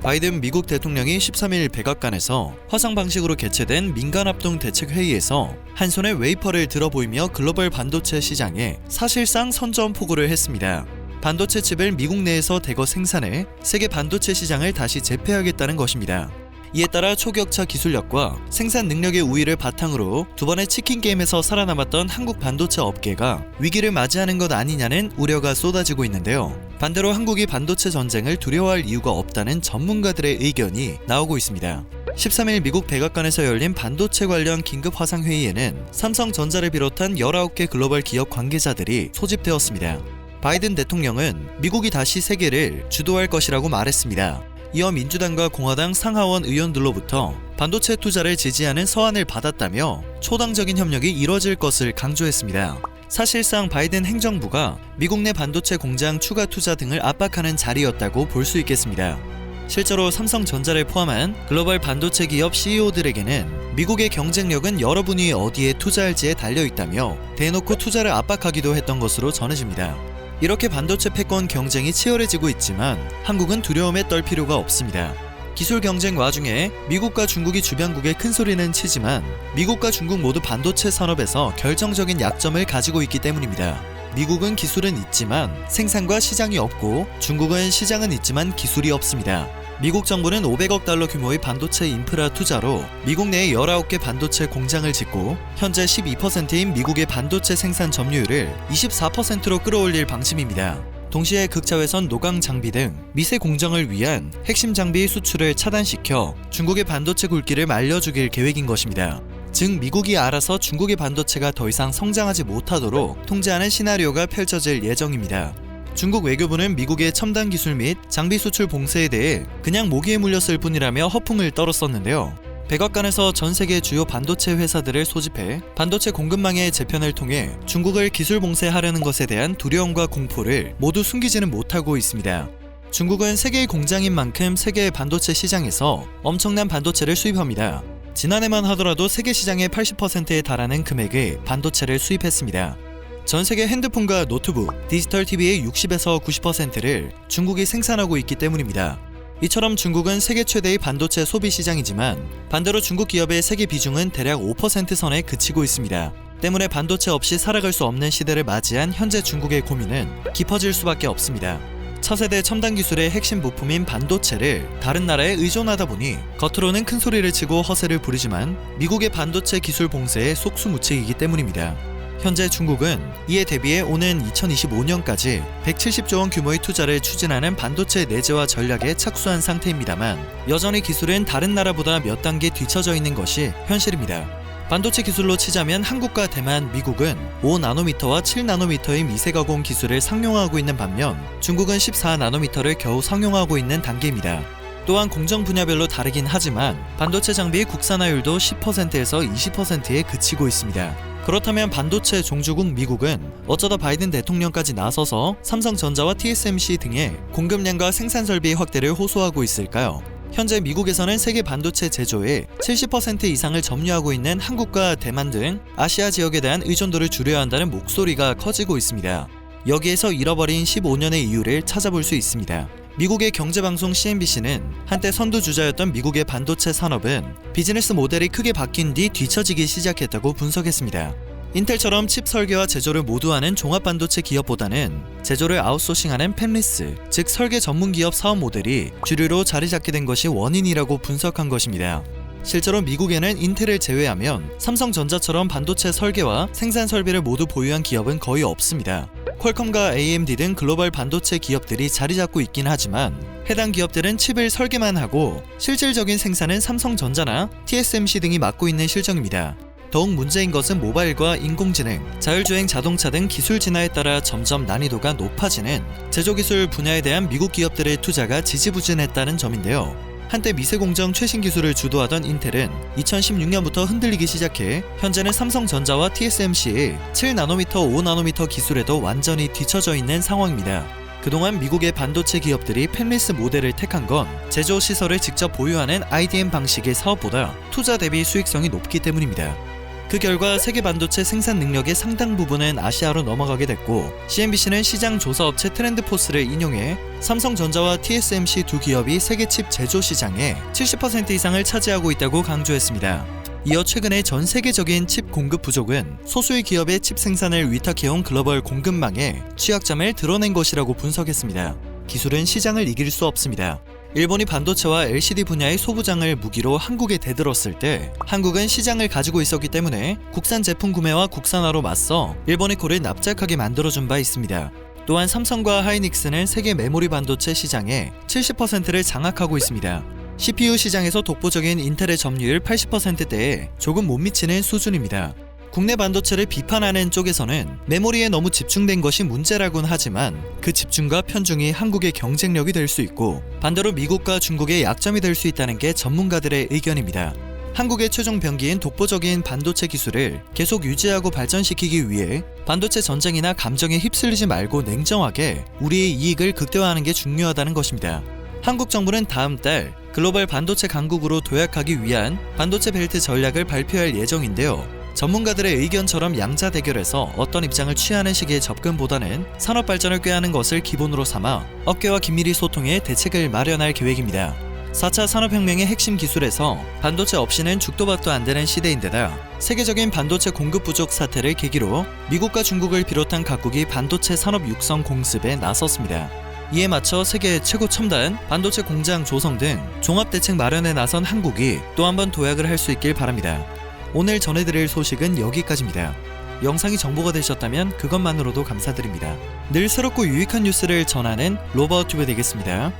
바이든 미국 대통령이 13일 백악관에서 화상 방식으로 개최된 민간합동대책회의에서 한 손에 웨이퍼를 들어 보이며 글로벌 반도체 시장에 사실상 선전포고를 했습니다. 반도체 칩을 미국 내에서 대거 생산해 세계 반도체 시장을 다시 재패하겠다는 것입니다. 이에 따라 초격차 기술력과 생산 능력의 우위를 바탕으로 두 번의 치킨 게임에서 살아남았던 한국 반도체 업계가 위기를 맞이하는 것 아니냐는 우려가 쏟아지고 있는데요. 반대로 한국이 반도체 전쟁을 두려워할 이유가 없다는 전문가들의 의견이 나오고 있습니다. 13일 미국 백악관에서 열린 반도체 관련 긴급 화상회의에는 삼성전자를 비롯한 19개 글로벌 기업 관계자들이 소집되었습니다. 바이든 대통령은 미국이 다시 세계를 주도할 것이라고 말했습니다. 이어 민주당과 공화당 상하원 의원들로부터 반도체 투자를 지지하는 서한을 받았다며 초당적인 협력이 이뤄질 것을 강조했습니다. 사실상 바이든 행정부가 미국 내 반도체 공장 추가 투자 등을 압박하는 자리였다고 볼 수 있겠습니다. 실제로 삼성전자를 포함한 글로벌 반도체 기업 CEO들에게는 미국의 경쟁력은 여러분이 어디에 투자할지에 달려있다며 대놓고 투자를 압박하기도 했던 것으로 전해집니다. 이렇게 반도체 패권 경쟁이 치열해지고 있지만 한국은 두려움에 떨 필요가 없습니다. 기술 경쟁 와중에 미국과 중국이 주변국에 큰 소리는 치지만 미국과 중국 모두 반도체 산업에서 결정적인 약점을 가지고 있기 때문입니다. 미국은 기술은 있지만 생산과 시장이 없고 중국은 시장은 있지만 기술이 없습니다. 미국 정부는 500억 달러 규모의 반도체 인프라 투자로 미국 내에 19개 반도체 공장을 짓고 현재 12%인 미국의 반도체 생산 점유율을 24%로 끌어올릴 방침입니다. 동시에 극자외선 노광 장비 등 미세 공정을 위한 핵심 장비 수출을 차단시켜 중국의 반도체 굴기를 말려주길 계획인 것입니다. 즉 미국이 알아서 중국의 반도체가 더 이상 성장하지 못하도록 통제하는 시나리오가 펼쳐질 예정입니다. 중국 외교부는 미국의 첨단 기술 및 장비 수출 봉쇄에 대해 그냥 모기에 물렸을 뿐이라며 허풍을 떨었었는데요. 백악관에서 전 세계 주요 반도체 회사들을 소집해 반도체 공급망의 재편을 통해 중국을 기술 봉쇄하려는 것에 대한 두려움과 공포를 모두 숨기지는 못하고 있습니다. 중국은 세계의 공장인 만큼 세계의 반도체 시장에서 엄청난 반도체를 수입합니다. 지난해만 하더라도 세계 시장의 80%에 달하는 금액의 반도체를 수입했습니다. 전 세계 핸드폰과 노트북, 디지털 TV의 60에서 90%를 중국이 생산하고 있기 때문입니다. 이처럼 중국은 세계 최대의 반도체 소비 시장이지만 반대로 중국 기업의 세계 비중은 대략 5% 선에 그치고 있습니다. 때문에 반도체 없이 살아갈 수 없는 시대를 맞이한 현재 중국의 고민은 깊어질 수밖에 없습니다. 차세대 첨단 기술의 핵심 부품인 반도체를 다른 나라에 의존하다 보니 겉으로는 큰 소리를 치고 허세를 부리지만 미국의 반도체 기술 봉쇄에 속수무책이기 때문입니다. 현재 중국은 이에 대비해 오는 2025년까지 170조 원 규모의 투자를 추진하는 반도체 내재화 전략에 착수한 상태입니다만 여전히 기술은 다른 나라보다 몇 단계 뒤처져 있는 것이 현실입니다. 반도체 기술로 치자면 한국과 대만, 미국은 5나노미터와 7나노미터의 미세가공 기술을 상용화하고 있는 반면 중국은 14나노미터를 겨우 상용화하고 있는 단계입니다. 또한 공정 분야별로 다르긴 하지만 반도체 장비의 국산화율도 10%에서 20%에 그치고 있습니다. 그렇다면 반도체 종주국 미국은 어쩌다 바이든 대통령까지 나서서 삼성전자와 TSMC 등의 공급량과 생산 설비 확대를 호소하고 있을까요? 현재 미국에서는 세계 반도체 제조의 70% 이상을 점유하고 있는 한국과 대만 등 아시아 지역에 대한 의존도를 줄여야 한다는 목소리가 커지고 있습니다. 여기에서 잃어버린 15년의 이유를 찾아볼 수 있습니다. 미국의 경제방송 CNBC는 한때 선두주자였던 미국의 반도체 산업은 비즈니스 모델이 크게 바뀐 뒤 뒤처지기 시작했다고 분석했습니다. 인텔처럼 칩 설계와 제조를 모두 하는 종합반도체 기업보다는 제조를 아웃소싱하는 팹리스, 즉 설계 전문 기업 사업 모델이 주류로 자리 잡게 된 것이 원인이라고 분석한 것입니다. 실제로 미국에는 인텔을 제외하면 삼성전자처럼 반도체 설계와 생산 설비를 모두 보유한 기업은 거의 없습니다. 퀄컴과 AMD 등 글로벌 반도체 기업들이 자리 잡고 있긴 하지만 해당 기업들은 칩을 설계만 하고 실질적인 생산은 삼성전자나 TSMC 등이 맡고 있는 실정입니다. 더욱 문제인 것은 모바일과 인공지능, 자율주행 자동차 등 기술 진화에 따라 점점 난이도가 높아지는 제조기술 분야에 대한 미국 기업들의 투자가 지지부진했다는 점인데요. 한때 미세공정 최신 기술을 주도하던 인텔은 2016년부터 흔들리기 시작해 현재는 삼성전자와 TSMC의 7나노미터, 5나노미터 기술에도 완전히 뒤처져 있는 상황입니다. 그동안 미국의 반도체 기업들이 팹리스 모델을 택한 건 제조 시설을 직접 보유하는 IDM 방식의 사업보다 투자 대비 수익성이 높기 때문입니다. 그 결과 세계 반도체 생산 능력의 상당 부분은 아시아로 넘어가게 됐고, CNBC는 시장 조사업체 트렌드포스를 인용해 삼성전자와 TSMC 두 기업이 세계 칩 제조 시장의 70% 이상을 차지하고 있다고 강조했습니다. 이어 최근에 전 세계적인 칩 공급 부족은 소수의 기업의 칩 생산을 위탁해온 글로벌 공급망에 취약점을 드러낸 것이라고 분석했습니다. 기술은 시장을 이길 수 없습니다. 일본이 반도체와 LCD 분야의 소부장을 무기로 한국에 대들었을 때 한국은 시장을 가지고 있었기 때문에 국산 제품 구매와 국산화로 맞서 일본의 코를 납작하게 만들어준 바 있습니다. 또한 삼성과 하이닉스는 세계 메모리 반도체 시장의 70%를 장악하고 있습니다. CPU 시장에서 독보적인 인텔의 점유율 80%대에 조금 못 미치는 수준입니다. 국내 반도체를 비판하는 쪽에서는 메모리에 너무 집중된 것이 문제라곤 하지만 그 집중과 편중이 한국의 경쟁력이 될 수 있고, 반대로 미국과 중국의 약점이 될 수 있다는 게 전문가들의 의견입니다. 한국의 최종 병기인 독보적인 반도체 기술을 계속 유지하고 발전시키기 위해 반도체 전쟁이나 감정에 휩쓸리지 말고 냉정하게 우리의 이익을 극대화하는 게 중요하다는 것입니다. 한국 정부는 다음 달 글로벌 반도체 강국으로 도약하기 위한 반도체 벨트 전략을 발표할 예정인데요. 전문가들의 의견처럼 양자 대결에서 어떤 입장을 취하는 식의 접근보다는 산업 발전을 꾀하는 것을 기본으로 삼아 업계와 긴밀히 소통해 대책을 마련할 계획입니다. 4차 산업혁명의 핵심 기술에서 반도체 없이는 죽도 밥도 안 되는 시대인데다 세계적인 반도체 공급 부족 사태를 계기로 미국과 중국을 비롯한 각국이 반도체 산업 육성 공습에 나섰습니다. 이에 맞춰 세계 최고 첨단 반도체 공장 조성 등 종합대책 마련에 나선 한국이 또 한 번 도약을 할 수 있길 바랍니다. 오늘 전해드릴 소식은 여기까지입니다. 영상이 정보가 되셨다면 그것만으로도 감사드립니다. 늘 새롭고 유익한 뉴스를 전하는 로버튜브 되겠습니다.